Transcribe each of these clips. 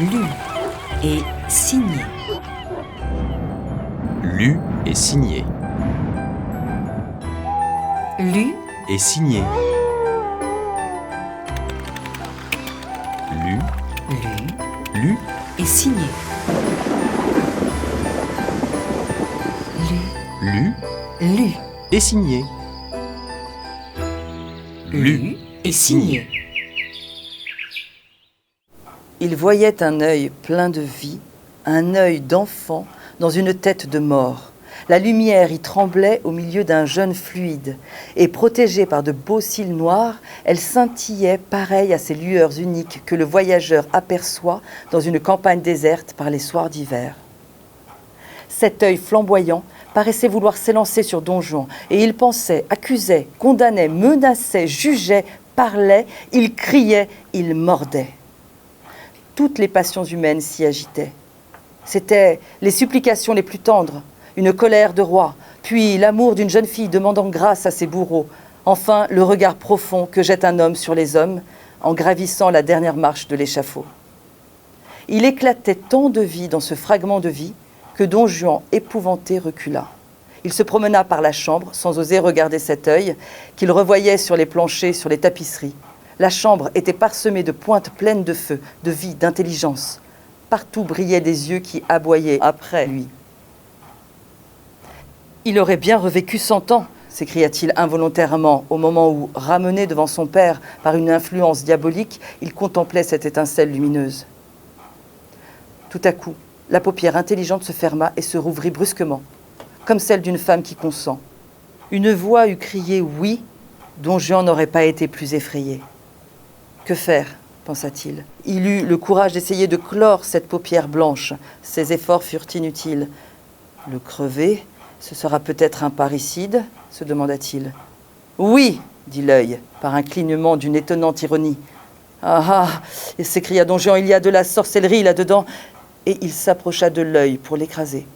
lu et signé. Lu et signé. Lu Et signé. Lu, lu lu et signé. lu Lu et signé. lu et signé. Il voyait un œil plein de vie, un œil d'enfant dans une tête de mort. La lumière y tremblait au milieu d'un jeune fluide, et protégée par de beaux cils noirs, elle scintillait pareille à ces lueurs uniques que le voyageur aperçoit dans une campagne déserte par les soirs d'hiver. Cet œil flamboyant paraissait vouloir s'élancer sur Don Juan, et il pensait, accusait, condamnait, menaçait, jugeait, parlait, il criait, il mordait. Toutes les passions humaines s'y agitaient. C'étaient les supplications les plus tendres, une colère de roi, puis l'amour d'une jeune fille demandant grâce à ses bourreaux, enfin le regard profond que jette un homme sur les hommes en gravissant la dernière marche de l'échafaud. Il éclatait tant de vie dans ce fragment de vie que Don Juan, épouvanté, recula. Il se promena par la chambre sans oser regarder cet œil qu'il revoyait sur les planchers, sur les tapisseries. La chambre était parsemée de pointes pleines de feu, de vie, d'intelligence. Partout brillaient des yeux qui aboyaient après lui. « Il aurait bien revécu 100 ans !» s'écria-t-il involontairement au moment où, ramené devant son père par une influence diabolique, il contemplait cette étincelle lumineuse. Tout à coup, la paupière intelligente se ferma et se rouvrit brusquement, comme celle d'une femme qui consent. Une voix eût crié « oui », Don Juan n'aurait pas été plus effrayé. Que faire, pensa-t-il. Il eut le courage d'essayer de clore cette paupière blanche. Ses efforts furent inutiles. Le crever, ce sera peut-être un parricide, se demanda-t-il. Oui, dit l'œil, par un clignement d'une étonnante ironie. Ah ah, s'écria Don Juan, il y a de la sorcellerie là-dedans. Et il s'approcha de l'œil pour l'écraser.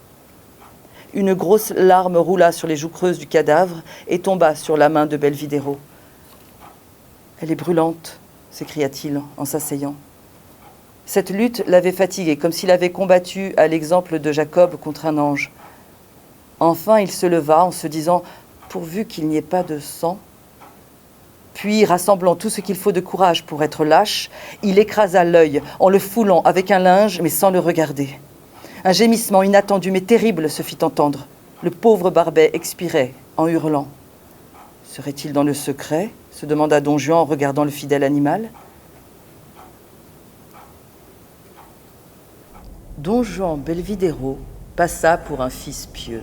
Une grosse larme roula sur les joues creuses du cadavre et tomba sur la main de Belvidéro. Elle est brûlante, s'écria-t-il en s'asseyant. Cette lutte l'avait fatigué, comme s'il avait combattu à l'exemple de Jacob contre un ange. Enfin, il se leva en se disant « pourvu qu'il n'y ait pas de sang ». Puis, rassemblant tout ce qu'il faut de courage pour être lâche, il écrasa l'œil en le foulant avec un linge, mais sans le regarder. Un gémissement inattendu mais terrible se fit entendre. Le pauvre Barbet expirait en hurlant. Serait-il dans le secret ? Se demanda Don Juan en regardant le fidèle animal. Don Juan Belvidéro passa pour un fils pieux.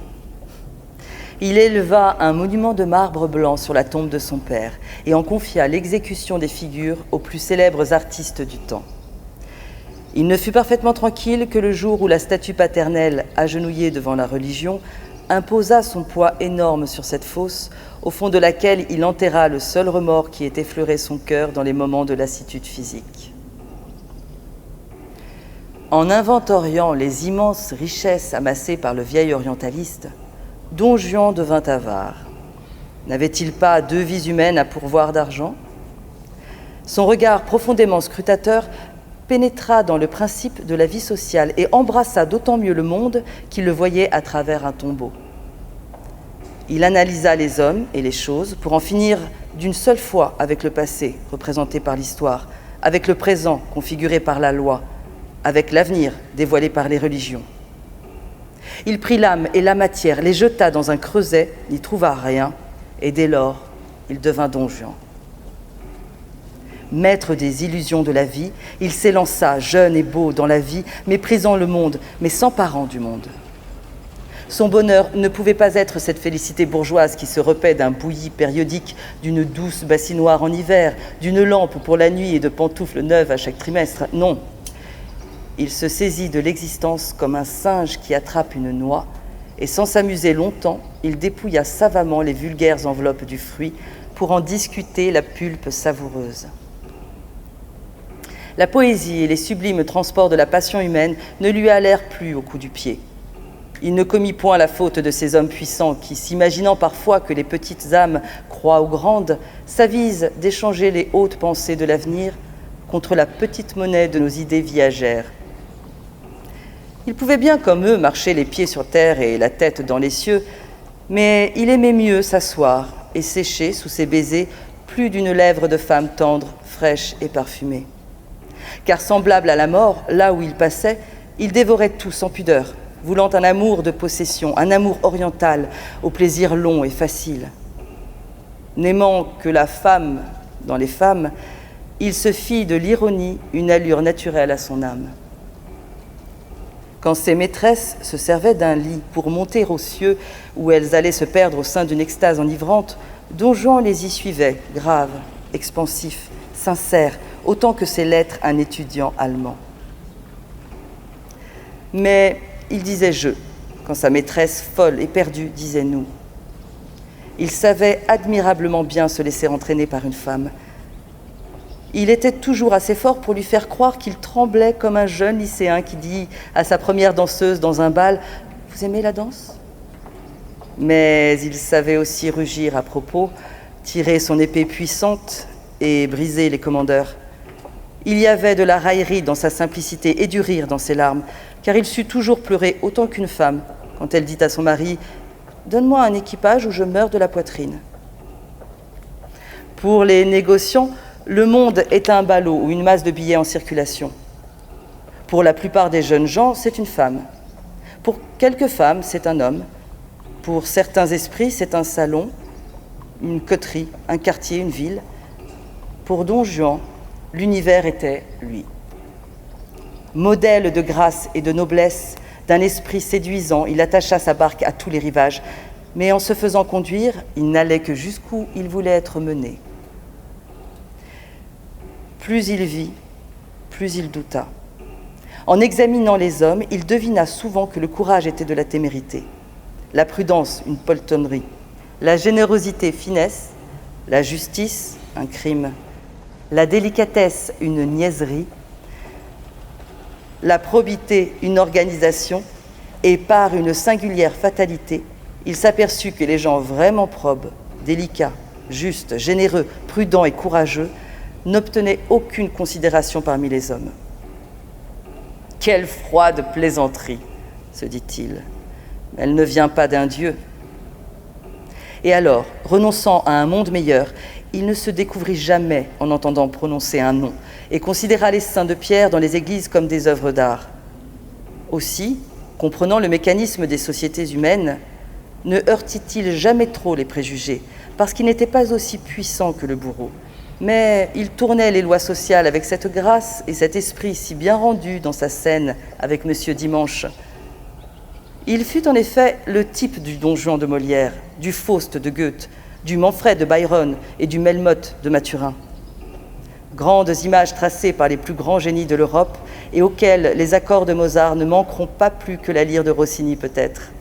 Il éleva un monument de marbre blanc sur la tombe de son père et en confia l'exécution des figures aux plus célèbres artistes du temps. Il ne fut parfaitement tranquille que le jour où la statue paternelle, agenouillée devant la religion, imposa son poids énorme sur cette fosse, au fond de laquelle il enterra le seul remords qui ait effleuré son cœur dans les moments de lassitude physique. En inventoriant les immenses richesses amassées par le vieil orientaliste, Don Juan devint avare. N'avait-il pas 2 vies humaines à pourvoir d'argent ? Son regard profondément scrutateur pénétra dans le principe de la vie sociale et embrassa d'autant mieux le monde qu'il le voyait à travers un tombeau. Il analysa les hommes et les choses pour en finir d'une seule fois avec le passé, représenté par l'histoire, avec le présent, configuré par la loi, avec l'avenir, dévoilé par les religions. Il prit l'âme et la matière, les jeta dans un creuset, n'y trouva rien, et dès lors, il devint Don Juan. Maître des illusions de la vie, il s'élança, jeune et beau, dans la vie, méprisant le monde, mais s'emparant du monde. Son bonheur ne pouvait pas être cette félicité bourgeoise qui se repaît d'un bouilli périodique, d'une douce bassinoire en hiver, d'une lampe pour la nuit et de pantoufles neuves à chaque trimestre. Non. Il se saisit de l'existence comme un singe qui attrape une noix, et sans s'amuser longtemps, il dépouilla savamment les vulgaires enveloppes du fruit pour en discuter la pulpe savoureuse. La poésie et les sublimes transports de la passion humaine ne lui allèrent plus au coup du pied. Il ne commit point la faute de ces hommes puissants qui, s'imaginant parfois que les petites âmes croient aux grandes, s'avisent d'échanger les hautes pensées de l'avenir contre la petite monnaie de nos idées viagères, Il pouvait bien, comme eux, marcher les pieds sur terre et la tête dans les cieux, mais il aimait mieux s'asseoir et sécher sous ses baisers plus d'une lèvre de femme tendre, fraîche et parfumée. Car semblable à la mort, là où il passait, il dévorait tout sans pudeur, voulant un amour de possession, un amour oriental, au plaisir long et facile. N'aimant que la femme dans les femmes, il se fit de l'ironie une allure naturelle à son âme. Quand ses maîtresses se servaient d'un lit pour monter aux cieux où elles allaient se perdre au sein d'une extase enivrante, Don Juan les y suivait, grave, expansif, sincère, autant que ses lettres un étudiant allemand. Mais il disait « je », quand sa maîtresse, folle et perdue, disait « nous ». Il savait admirablement bien se laisser entraîner par une femme. Il était toujours assez fort pour lui faire croire qu'il tremblait comme un jeune lycéen qui dit à sa première danseuse dans un bal « Vous aimez la danse ?» Mais il savait aussi rugir à propos, tirer son épée puissante et briser les commandeurs. Il y avait de la raillerie dans sa simplicité et du rire dans ses larmes, car il sut toujours pleurer autant qu'une femme quand elle dit à son mari « Donne-moi un équipage ou je meurs de la poitrine ». Pour les négociants, le monde est un ballot ou une masse de billets en circulation. Pour la plupart des jeunes gens, c'est une femme. Pour quelques femmes, c'est un homme. Pour certains esprits, c'est un salon, une coterie, un quartier, une ville. Pour Don Juan, l'univers était lui. Modèle de grâce et de noblesse, d'un esprit séduisant, il attacha sa barque à tous les rivages. Mais en se faisant conduire, il n'allait que jusqu'où il voulait être mené. Plus il vit, plus il douta. En examinant les hommes, il devina souvent que le courage était de la témérité, la prudence une poltronnerie, la générosité finesse, la justice un crime, la délicatesse une niaiserie, la probité une organisation, et par une singulière fatalité, il s'aperçut que les gens vraiment probes, délicats, justes, généreux, prudents et courageux n'obtenait aucune considération parmi les hommes. « Quelle froide plaisanterie !» se dit-il. « Elle ne vient pas d'un Dieu. » Et alors, renonçant à un monde meilleur, il ne se découvrit jamais en entendant prononcer un nom et considéra les saints de pierre dans les églises comme des œuvres d'art. Aussi, comprenant le mécanisme des sociétés humaines, ne heurtit-il jamais trop les préjugés, parce qu'il n'était pas aussi puissant que le bourreau. Mais il tournait les lois sociales avec cette grâce et cet esprit si bien rendu dans sa scène avec Monsieur Dimanche. Il fut en effet le type du Don Juan de Molière, du Faust de Goethe, du Manfred de Byron et du Melmoth de Mathurin. Grandes images tracées par les plus grands génies de l'Europe et auxquelles les accords de Mozart ne manqueront pas plus que la lyre de Rossini peut-être.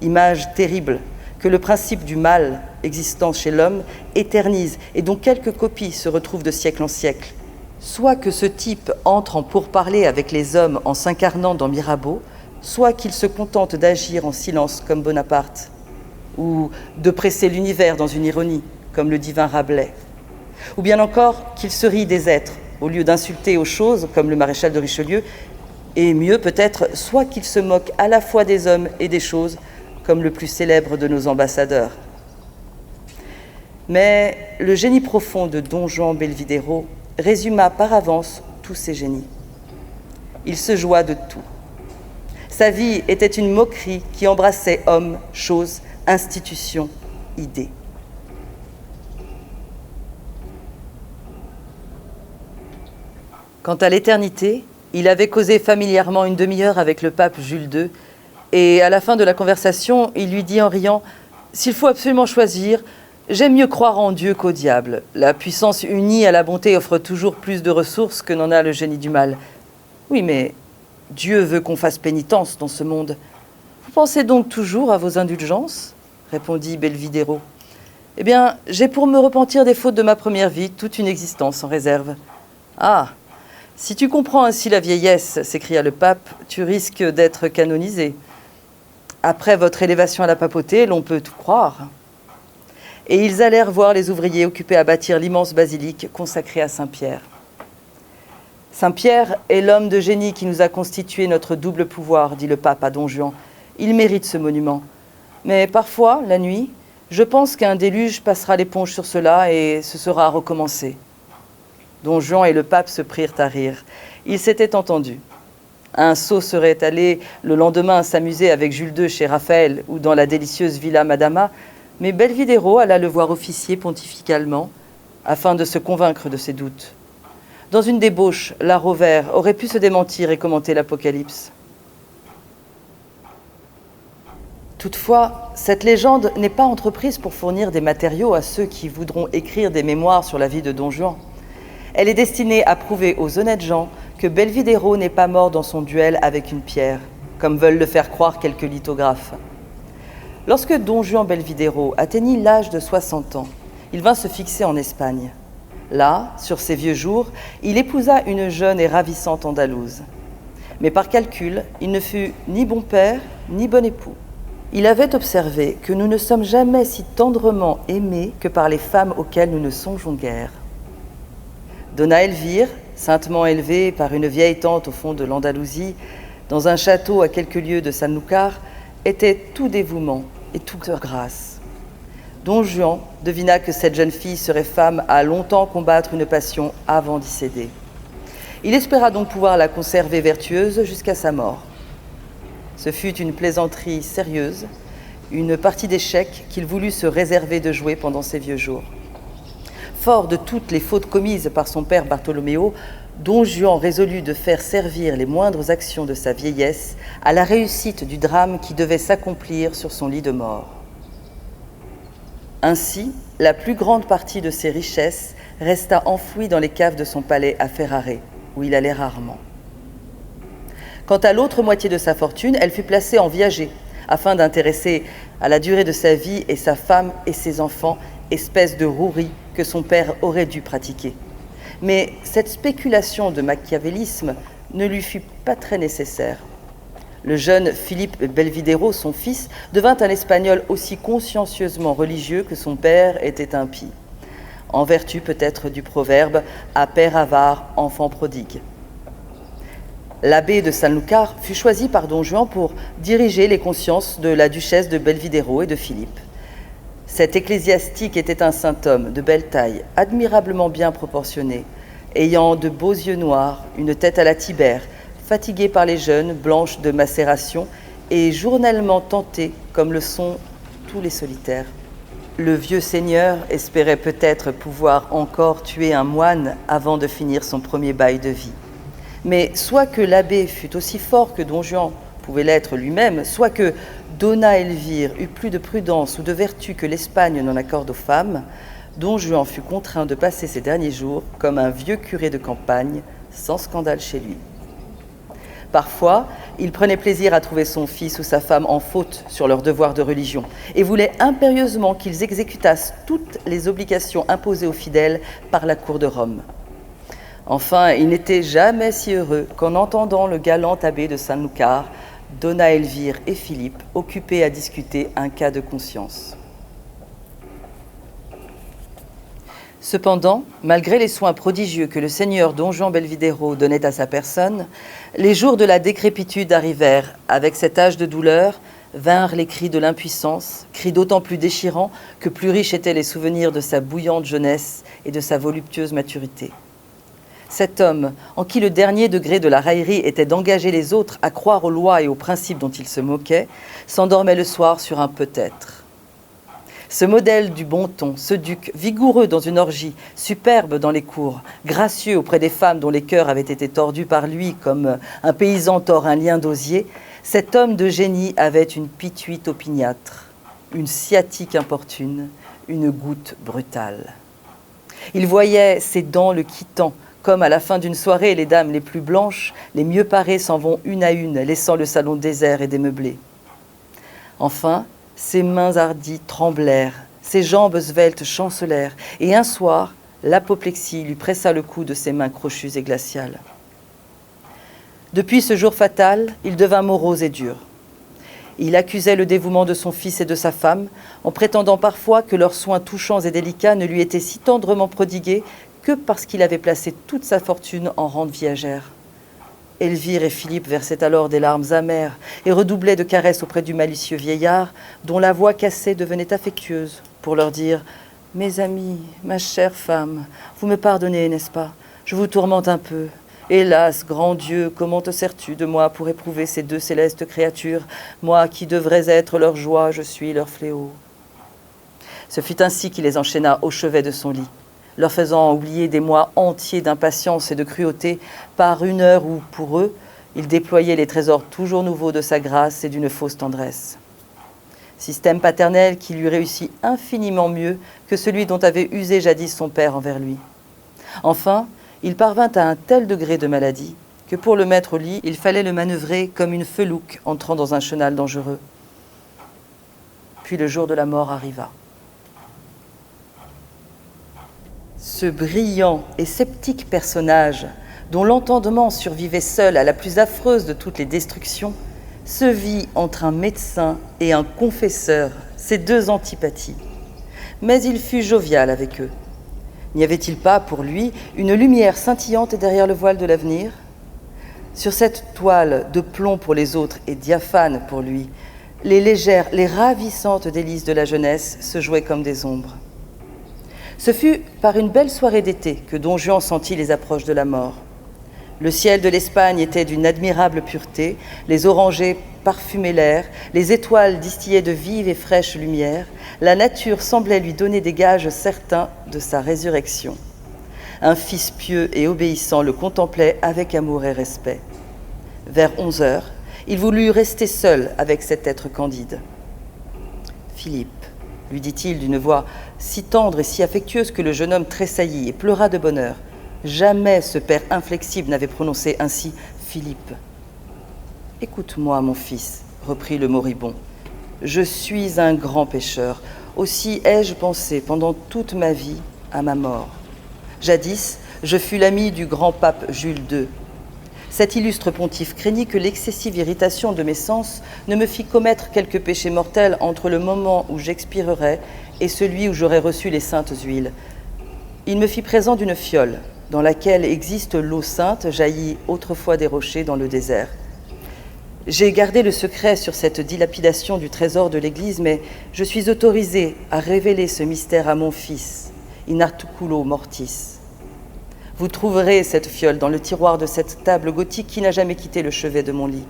Images terribles que le principe du mal existant chez l'homme éternise et dont quelques copies se retrouvent de siècle en siècle. Soit que ce type entre en pourparlers avec les hommes en s'incarnant dans Mirabeau, soit qu'il se contente d'agir en silence comme Bonaparte, ou de presser l'univers dans une ironie comme le divin Rabelais, ou bien encore qu'il se rit des êtres au lieu d'insulter aux choses comme le maréchal de Richelieu, et mieux peut-être, soit qu'il se moque à la fois des hommes et des choses comme le plus célèbre de nos ambassadeurs. Mais le génie profond de Don Juan Belvidéro résuma par avance tous ces génies. Il se joua de tout. Sa vie était une moquerie qui embrassait hommes, choses, institutions, idées. Quant à l'éternité, il avait causé familièrement une demi-heure avec le pape Jules II, et à la fin de la conversation, il lui dit en riant « S'il faut absolument choisir, j'aime mieux croire en Dieu qu'au diable. La puissance unie à la bonté offre toujours plus de ressources que n'en a le génie du mal. Oui, mais Dieu veut qu'on fasse pénitence dans ce monde. Vous pensez donc toujours à vos indulgences ?» répondit Belvidéro. « Eh bien, j'ai pour me repentir des fautes de ma première vie toute une existence en réserve. »« Ah, si tu comprends ainsi la vieillesse, s'écria le pape, tu risques d'être canonisé. Après votre élévation à la papauté, l'on peut tout croire. » Et ils allèrent voir les ouvriers occupés à bâtir l'immense basilique consacrée à Saint-Pierre. « Saint-Pierre est l'homme de génie qui nous a constitué notre double pouvoir, dit le pape à Don Juan. Il mérite ce monument. Mais parfois, la nuit, je pense qu'un déluge passera l'éponge sur cela et ce sera à recommencer. » Don Juan et le pape se prirent à rire. Ils s'étaient entendus. Un sot serait allé le lendemain s'amuser avec Jules II chez Raphaël ou dans la délicieuse Villa Madama, mais Belvidéro alla le voir officier pontificalement afin de se convaincre de ses doutes. Dans une débauche, la Rovère aurait pu se démentir et commenter l'Apocalypse. Toutefois, cette légende n'est pas entreprise pour fournir des matériaux à ceux qui voudront écrire des mémoires sur la vie de Don Juan. Elle est destinée à prouver aux honnêtes gens que Belvidéro n'est pas mort dans son duel avec une pierre, comme veulent le faire croire quelques lithographes. Lorsque Don Juan Belvidéro atteignit l'âge de 60 ans, il vint se fixer en Espagne. Là, sur ses vieux jours, il épousa une jeune et ravissante Andalouse. Mais par calcul, il ne fut ni bon père, ni bon époux. Il avait observé que nous ne sommes jamais si tendrement aimés que par les femmes auxquelles nous ne songeons guère. Donna Elvire, saintement élevée par une vieille tante au fond de l'Andalousie, dans un château à quelques lieues de Sanlúcar, était tout dévouement et toute grâce. Don Juan devina que cette jeune fille serait femme à longtemps combattre une passion avant d'y céder. Il espéra donc pouvoir la conserver vertueuse jusqu'à sa mort. Ce fut une plaisanterie sérieuse, une partie d'échecs qu'il voulut se réserver de jouer pendant ses vieux jours. Fort de toutes les fautes commises par son père Bartholoméo, Don Juan résolut de faire servir les moindres actions de sa vieillesse à la réussite du drame qui devait s'accomplir sur son lit de mort. Ainsi, la plus grande partie de ses richesses resta enfouie dans les caves de son palais à Ferrare, où il allait rarement. Quant à l'autre moitié de sa fortune, elle fut placée en viager, afin d'intéresser à la durée de sa vie et sa femme et ses enfants, espèce de rouerie que son père aurait dû pratiquer. Mais cette spéculation de machiavélisme ne lui fut pas très nécessaire. Le jeune Philippe Belvidéro, son fils, devint un Espagnol aussi consciencieusement religieux que son père était impie, en vertu peut-être du proverbe « à père avare, enfant prodigue ». L'abbé de Sanlúcar fut choisi par Don Juan pour diriger les consciences de la duchesse de Belvidéro et de Philippe. Cet ecclésiastique était un saint homme de belle taille, admirablement bien proportionné, ayant de beaux yeux noirs, une tête à la Tibère, fatigué par les jeûnes, blanches de macération et journellement tenté comme le sont tous les solitaires. Le vieux seigneur espérait peut-être pouvoir encore tuer un moine avant de finir son premier bail de vie. Mais soit que l'abbé fût aussi fort que Don Juan pouvait l'être lui-même, soit que Donna Elvire eut plus de prudence ou de vertu que l'Espagne n'en accorde aux femmes, Don Juan fut contraint de passer ses derniers jours comme un vieux curé de campagne, sans scandale chez lui. Parfois, il prenait plaisir à trouver son fils ou sa femme en faute sur leurs devoirs de religion et voulait impérieusement qu'ils exécutassent toutes les obligations imposées aux fidèles par la cour de Rome. Enfin, il n'était jamais si heureux qu'en entendant le galant abbé de Sanlúcar, Donna Elvire et Philippe occupés à discuter un cas de conscience. Cependant, malgré les soins prodigieux que le seigneur Don Juan Belvidéro donnait à sa personne, les jours de la décrépitude arrivèrent. Avec cet âge de douleur, vinrent les cris de l'impuissance, cris d'autant plus déchirants que plus riches étaient les souvenirs de sa bouillante jeunesse et de sa voluptueuse maturité. Cet homme, en qui le dernier degré de la raillerie était d'engager les autres à croire aux lois et aux principes dont il se moquait, s'endormait le soir sur un peut-être. Ce modèle du bon ton, ce duc, vigoureux dans une orgie, superbe dans les cours, gracieux auprès des femmes dont les cœurs avaient été tordus par lui comme un paysan tord un lien d'osier, cet homme de génie avait une pituite opiniâtre, une sciatique importune, une goutte brutale. Il voyait ses dents le quittant, comme à la fin d'une soirée, les dames les plus blanches, les mieux parées s'en vont une à une, laissant le salon désert et démeublé. Enfin, ses mains hardies tremblèrent, ses jambes sveltes chancelèrent, et un soir, l'apoplexie lui pressa le cou de ses mains crochues et glaciales. Depuis ce jour fatal, il devint morose et dur. Il accusait le dévouement de son fils et de sa femme, en prétendant parfois que leurs soins touchants et délicats ne lui étaient si tendrement prodigués que que parce qu'il avait placé toute sa fortune en rente viagère. Elvire et Philippe versaient alors des larmes amères et redoublaient de caresses auprès du malicieux vieillard, dont la voix cassée devenait affectueuse, pour leur dire « Mes amis, ma chère femme, vous me pardonnez, n'est-ce pas? Je vous tourmente un peu. Hélas, grand Dieu, comment te sers-tu de moi pour éprouver ces deux célestes créatures? Moi qui devrais être leur joie, je suis leur fléau. » Ce fut ainsi qu'il les enchaîna au chevet de son lit, leur faisant oublier des mois entiers d'impatience et de cruauté par une heure où, pour eux, il déployait les trésors toujours nouveaux de sa grâce et d'une fausse tendresse. Système paternel qui lui réussit infiniment mieux que celui dont avait usé jadis son père envers lui. Enfin, il parvint à un tel degré de maladie que pour le mettre au lit, il fallait le manœuvrer comme une felouque entrant dans un chenal dangereux. Puis le jour de la mort arriva. Ce brillant et sceptique personnage, dont l'entendement survivait seul à la plus affreuse de toutes les destructions, se vit entre un médecin et un confesseur, ces deux antipathies. Mais il fut jovial avec eux. N'y avait-il pas, pour lui, une lumière scintillante derrière le voile de l'avenir? Sur cette toile de plomb pour les autres et diaphane pour lui, les légères, les ravissantes délices de la jeunesse se jouaient comme des ombres. Ce fut par une belle soirée d'été que Don Juan sentit les approches de la mort. Le ciel de l'Espagne était d'une admirable pureté, les orangers parfumaient l'air, les étoiles distillaient de vives et fraîches lumières, la nature semblait lui donner des gages certains de sa résurrection. Un fils pieux et obéissant le contemplait avec amour et respect. Vers 11 heures, il voulut rester seul avec cet être candide. « Philippe, lui dit-il d'une voix si tendre et si affectueuse que le jeune homme tressaillit et pleura de bonheur. Jamais ce père inflexible n'avait prononcé ainsi « Philippe ». « Écoute-moi, mon fils, reprit le moribond. Je suis un grand pécheur. Aussi ai-je pensé pendant toute ma vie à ma mort. Jadis, je fus l'ami du grand pape Jules II. Cet illustre pontife craignit que l'excessive irritation de mes sens ne me fît commettre quelque péché mortel entre le moment où j'expirerais et celui où j'aurais reçu les saintes huiles. Il me fit présent d'une fiole dans laquelle existe l'eau sainte jaillie autrefois des rochers dans le désert. J'ai gardé le secret sur cette dilapidation du trésor de l'Église, mais je suis autorisé à révéler ce mystère à mon fils, in articulo mortis. Vous trouverez cette fiole dans le tiroir de cette table gothique qui n'a jamais quitté le chevet de mon lit.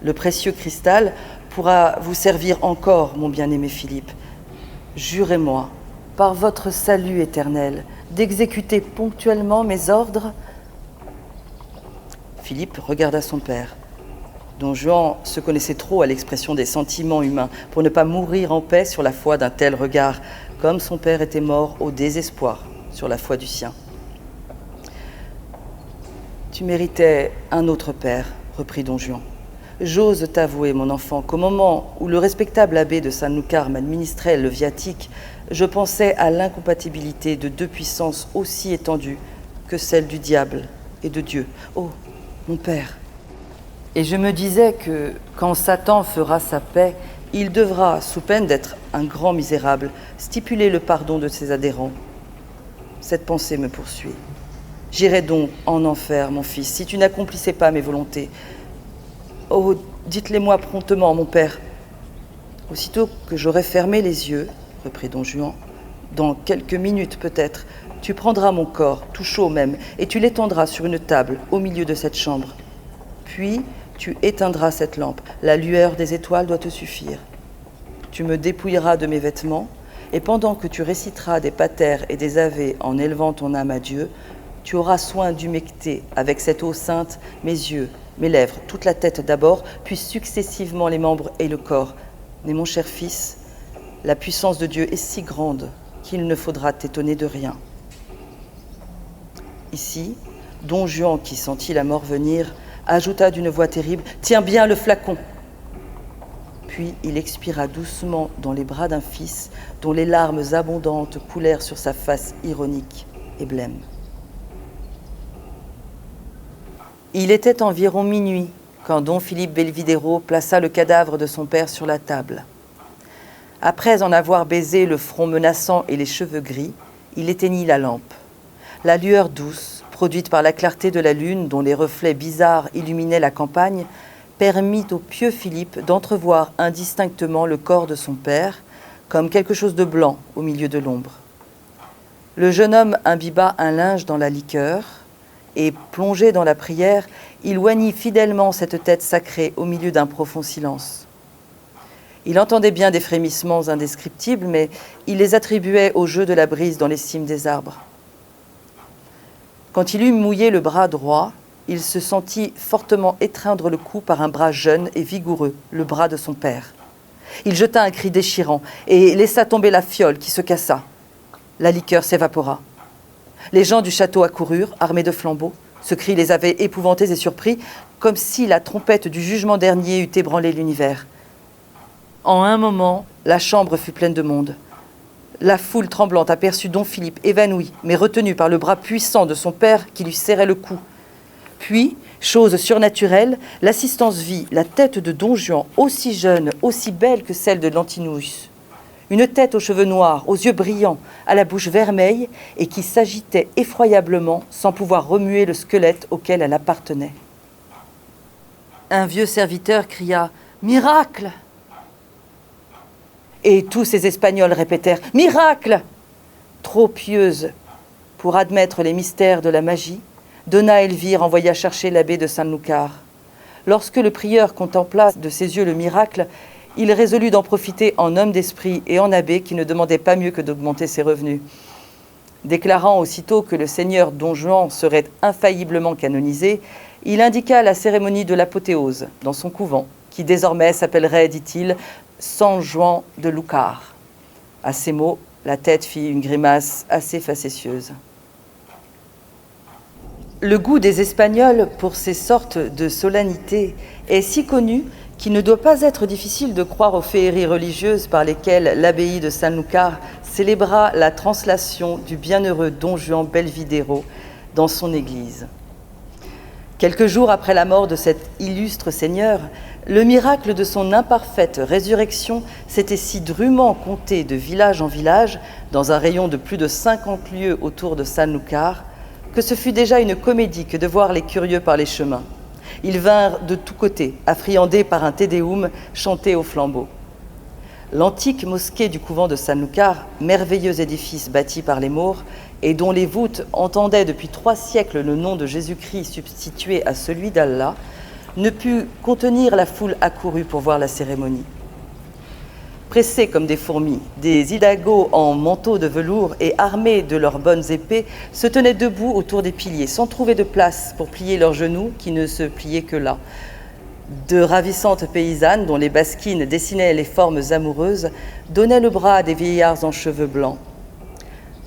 Le précieux cristal pourra vous servir encore, mon bien-aimé Philippe. Jurez-moi, par votre salut éternel, d'exécuter ponctuellement mes ordres. » Philippe regarda son père. Don Juan se connaissait trop à l'expression des sentiments humains pour ne pas mourir en paix sur la foi d'un tel regard, comme son père était mort au désespoir sur la foi du sien. « Tu méritais un autre père, reprit Don Juan. J'ose t'avouer, mon enfant, qu'au moment où le respectable abbé de Sanlúcar m'administrait le viatique, je pensais à l'incompatibilité de deux puissances aussi étendues que celle du diable et de Dieu. Oh, mon père! Et je me disais que, quand Satan fera sa paix, il devra, sous peine d'être un grand misérable, stipuler le pardon de ses adhérents. Cette pensée me poursuit. J'irai donc en enfer, mon fils, si tu n'accomplissais pas mes volontés. Oh, dites-les-moi promptement, mon père. Aussitôt que j'aurai fermé les yeux, reprit Don Juan, dans quelques minutes peut-être, tu prendras mon corps, tout chaud même, et tu l'étendras sur une table au milieu de cette chambre. Puis, tu éteindras cette lampe. La lueur des étoiles doit te suffire. Tu me dépouilleras de mes vêtements, et pendant que tu réciteras des paters et des avés en élevant ton âme à Dieu, tu auras soin d'humecter avec cette eau sainte mes yeux, mes lèvres, toute la tête d'abord, puis successivement les membres et le corps. Mais mon cher fils, la puissance de Dieu est si grande qu'il ne faudra t'étonner de rien. » Ici, Don Juan, qui sentit la mort venir, ajouta d'une voix terrible « Tiens bien le flacon !» Puis il expira doucement dans les bras d'un fils dont les larmes abondantes coulèrent sur sa face ironique et blême. Il était environ minuit quand Don Philippe Belvidéro plaça le cadavre de son père sur la table. Après en avoir baisé le front menaçant et les cheveux gris, il éteignit la lampe. La lueur douce, produite par la clarté de la lune dont les reflets bizarres illuminaient la campagne, permit au pieux Philippe d'entrevoir indistinctement le corps de son père, comme quelque chose de blanc au milieu de l'ombre. Le jeune homme imbiba un linge dans la liqueur et, plongé dans la prière, il oignit fidèlement cette tête sacrée au milieu d'un profond silence. Il entendait bien des frémissements indescriptibles, mais il les attribuait au jeu de la brise dans les cimes des arbres. Quand il eut mouillé le bras droit, il se sentit fortement étreindre le cou par un bras jeune et vigoureux, le bras de son père. Il jeta un cri déchirant et laissa tomber la fiole qui se cassa. La liqueur s'évapora. Les gens du château accoururent, armés de flambeaux. Ce cri les avait épouvantés et surpris, comme si la trompette du jugement dernier eût ébranlé l'univers. En un moment, la chambre fut pleine de monde. La foule tremblante aperçut Don Philippe évanoui, mais retenu par le bras puissant de son père qui lui serrait le cou. Puis, chose surnaturelle, l'assistance vit la tête de Don Juan, aussi jeune, aussi belle que celle de l'Antinous. Une tête aux cheveux noirs, aux yeux brillants, à la bouche vermeille, et qui s'agitait effroyablement sans pouvoir remuer le squelette auquel elle appartenait. Un vieux serviteur cria « Miracle !» Et tous ces Espagnols répétèrent « Miracle !» Trop pieuse pour admettre les mystères de la magie, Dona Elvire envoya chercher l'abbé de Sanlúcar. Lorsque le prieur contempla de ses yeux le miracle, il résolut d'en profiter en homme d'esprit et en abbé qui ne demandait pas mieux que d'augmenter ses revenus. Déclarant aussitôt que le seigneur Don Juan serait infailliblement canonisé, il indiqua la cérémonie de l'apothéose dans son couvent, qui désormais s'appellerait, dit-il, San Juan de Lúcar. À ces mots, la tête fit une grimace assez facétieuse. Le goût des Espagnols pour ces sortes de solennités est si connu qu'il ne doit pas être difficile de croire aux féeries religieuses par lesquelles l'abbaye de Sanlúcar célébra la translation du bienheureux Don Juan Belvidéro dans son église. Quelques jours après la mort de cet illustre seigneur, le miracle de son imparfaite résurrection s'était si drûment conté de village en village, dans un rayon de plus de 50 lieues autour de Sanlúcar, que ce fut déjà une comédie que de voir les curieux par les chemins. Ils vinrent de tous côtés, affriandés par un Te Deum chanté au flambeau. L'antique mosquée du couvent de Sanlúcar, merveilleux édifice bâti par les Maures, et dont les voûtes entendaient depuis 3 siècles le nom de Jésus-Christ substitué à celui d'Allah, ne put contenir la foule accourue pour voir la cérémonie. Pressés comme des fourmis, des hidalgos en manteaux de velours et armés de leurs bonnes épées se tenaient debout autour des piliers, sans trouver de place pour plier leurs genoux qui ne se pliaient que là. De ravissantes paysannes, dont les basquines dessinaient les formes amoureuses, donnaient le bras à des vieillards en cheveux blancs.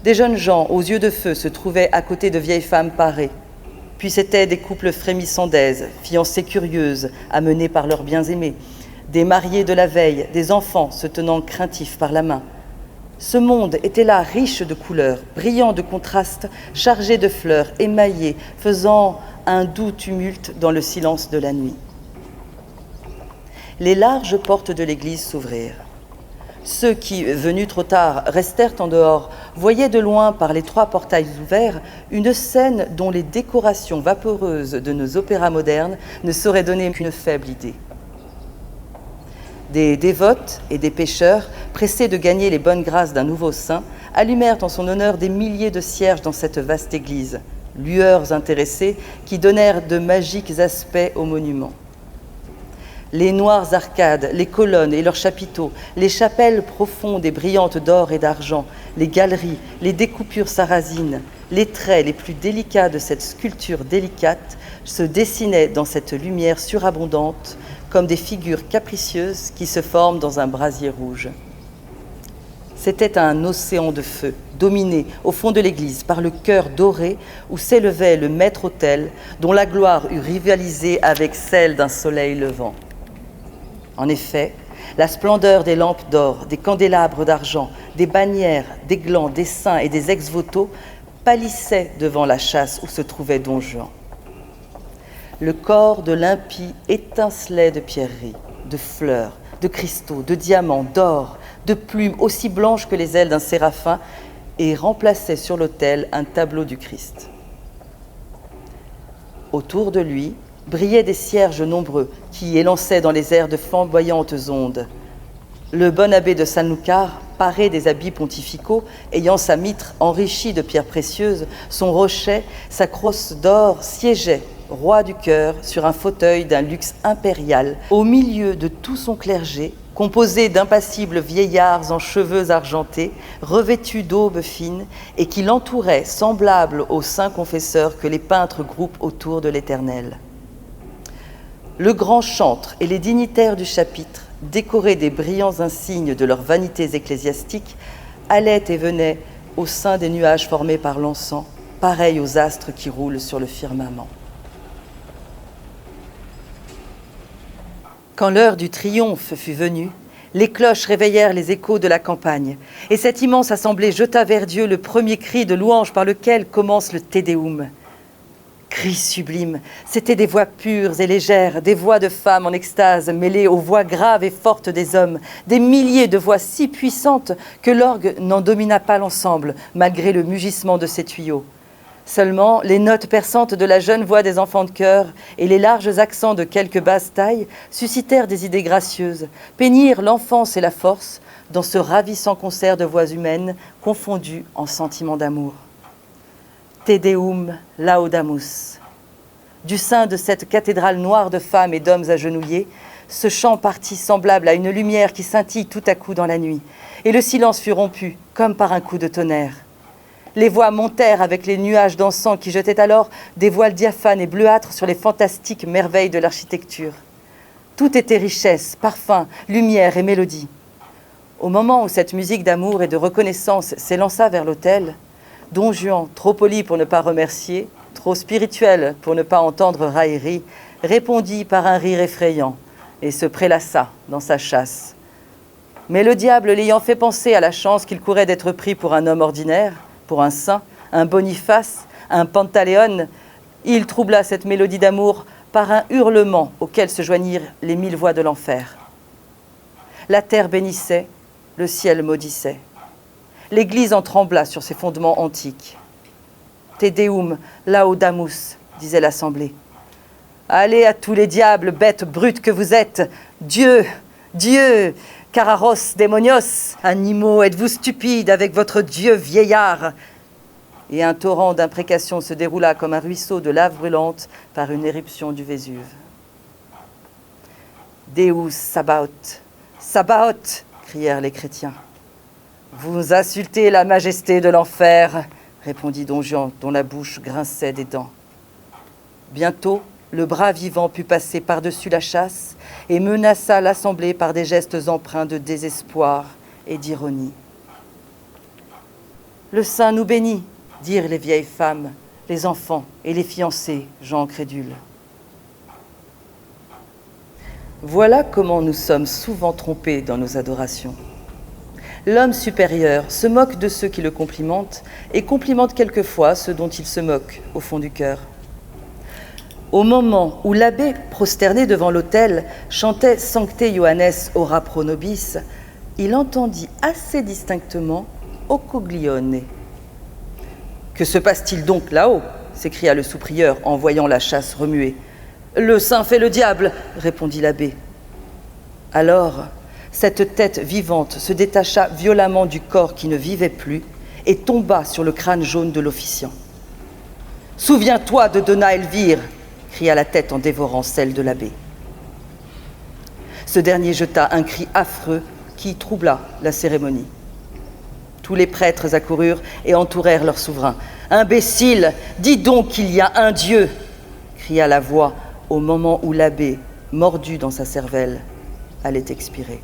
Des jeunes gens aux yeux de feu se trouvaient à côté de vieilles femmes parées. Puis c'étaient des couples frémissants d'aise, fiancées curieuses, amenées par leurs bien-aimés, des mariés de la veille, des enfants se tenant craintifs par la main. Ce monde était là riche de couleurs, brillant de contrastes, chargé de fleurs, émaillé, faisant un doux tumulte dans le silence de la nuit. Les larges portes de l'église s'ouvrirent. Ceux qui, venus trop tard, restèrent en dehors, voyaient de loin par les 3 portails ouverts une scène dont les décorations vaporeuses de nos opéras modernes ne sauraient donner qu'une faible idée. Des dévotes et des pécheurs, pressés de gagner les bonnes grâces d'un nouveau saint, allumèrent en son honneur des milliers de cierges dans cette vaste église, lueurs intéressées qui donnèrent de magiques aspects au monument. Les noires arcades, les colonnes et leurs chapiteaux, les chapelles profondes et brillantes d'or et d'argent, les galeries, les découpures sarrasines, les traits les plus délicats de cette sculpture délicate se dessinaient dans cette lumière surabondante comme des figures capricieuses qui se forment dans un brasier rouge. C'était un océan de feu, dominé au fond de l'église par le chœur doré où s'élevait le maître-autel dont la gloire eût rivalisé avec celle d'un soleil levant. En effet, la splendeur des lampes d'or, des candélabres d'argent, des bannières, des glands, des saints et des ex-voto pâlissait devant la châsse où se trouvait Don Juan. Le corps de l'impie étincelait de pierreries, de fleurs, de cristaux, de diamants, d'or, de plumes aussi blanches que les ailes d'un séraphin et remplaçait sur l'autel un tableau du Christ. Autour de lui brillaient des cierges nombreux qui élançaient dans les airs de flamboyantes ondes. Le bon abbé de Sanlúcar, paré des habits pontificaux, ayant sa mitre enrichie de pierres précieuses, son rochet, sa crosse d'or, siégeait, roi du cœur, sur un fauteuil d'un luxe impérial, au milieu de tout son clergé, composé d'impassibles vieillards en cheveux argentés, revêtus d'aubes fines, et qui l'entouraient, semblables aux saints confesseurs que les peintres groupent autour de l'Éternel. Le grand chantre et les dignitaires du chapitre, décorés des brillants insignes de leurs vanités ecclésiastiques, allaient et venaient au sein des nuages formés par l'encens, pareils aux astres qui roulent sur le firmament. Quand l'heure du triomphe fut venue, les cloches réveillèrent les échos de la campagne, et cette immense assemblée jeta vers Dieu le premier cri de louange par lequel commence le Te Deum. Cris sublimes, c'étaient des voix pures et légères, des voix de femmes en extase mêlées aux voix graves et fortes des hommes, des milliers de voix si puissantes que l'orgue n'en domina pas l'ensemble, malgré le mugissement de ses tuyaux. Seulement, les notes perçantes de la jeune voix des enfants de chœur et les larges accents de quelques basses tailles suscitèrent des idées gracieuses, peignirent l'enfance et la force dans ce ravissant concert de voix humaines confondues en sentiments d'amour. Te Deum Laudamus. Du sein de cette cathédrale noire de femmes et d'hommes agenouillés, ce chant partit semblable à une lumière qui scintille tout à coup dans la nuit, et le silence fut rompu comme par un coup de tonnerre. Les voix montèrent avec les nuages d'encens qui jetaient alors des voiles diaphanes et bleuâtres sur les fantastiques merveilles de l'architecture. Tout était richesse, parfum, lumière et mélodie. Au moment où cette musique d'amour et de reconnaissance s'élança vers l'autel, Don Juan, trop poli pour ne pas remercier, trop spirituel pour ne pas entendre raillerie, répondit par un rire effrayant et se prélaissa dans sa chasse. Mais le diable l'ayant fait penser à la chance qu'il courait d'être pris pour un homme ordinaire, pour un saint, un Boniface, un Pantaleone, il troubla cette mélodie d'amour par un hurlement auquel se joignirent les 1000 voix de l'enfer. La terre bénissait, le ciel maudissait. L'Église en trembla sur ses fondements antiques. « Te Deum Laudamus » disait l'Assemblée. « Allez à tous les diables, bêtes brutes que vous êtes! Dieu, Dieu, cararos démonios, animaux, êtes-vous stupides avec votre Dieu vieillard ?» Et un torrent d'imprécations se déroula comme un ruisseau de lave brûlante par une éruption du Vésuve. « Deus Sabaoth, Sabaoth !» crièrent les chrétiens. « Vous insultez la majesté de l'enfer !» répondit Don Juan, dont la bouche grinçait des dents. Bientôt, le bras vivant put passer par-dessus la chasse et menaça l'assemblée par des gestes empreints de désespoir et d'ironie. « Le Saint nous bénit !» dirent les vieilles femmes, les enfants et les fiancés, gens crédules. Voilà comment nous sommes souvent trompés dans nos adorations. L'homme supérieur se moque de ceux qui le complimentent et complimente quelquefois ceux dont il se moque au fond du cœur. Au moment où l'abbé, prosterné devant l'autel, chantait « Sancte Ioannes ora pro nobis », il entendit assez distinctement « Ocoglione ». « Que se passe-t-il donc là-haut » s'écria le sous-prieur en voyant la chasse remuer. « Le saint fait le diable » répondit l'abbé. Alors, cette tête vivante se détacha violemment du corps qui ne vivait plus et tomba sur le crâne jaune de l'officiant. « Souviens-toi de Dona Elvire » cria la tête en dévorant celle de l'abbé. Ce dernier jeta un cri affreux qui troubla la cérémonie. Tous les prêtres accoururent et entourèrent leur souverain. « Imbécile, dis donc qu'il y a un Dieu !» cria la voix au moment où l'abbé, mordu dans sa cervelle, allait expirer.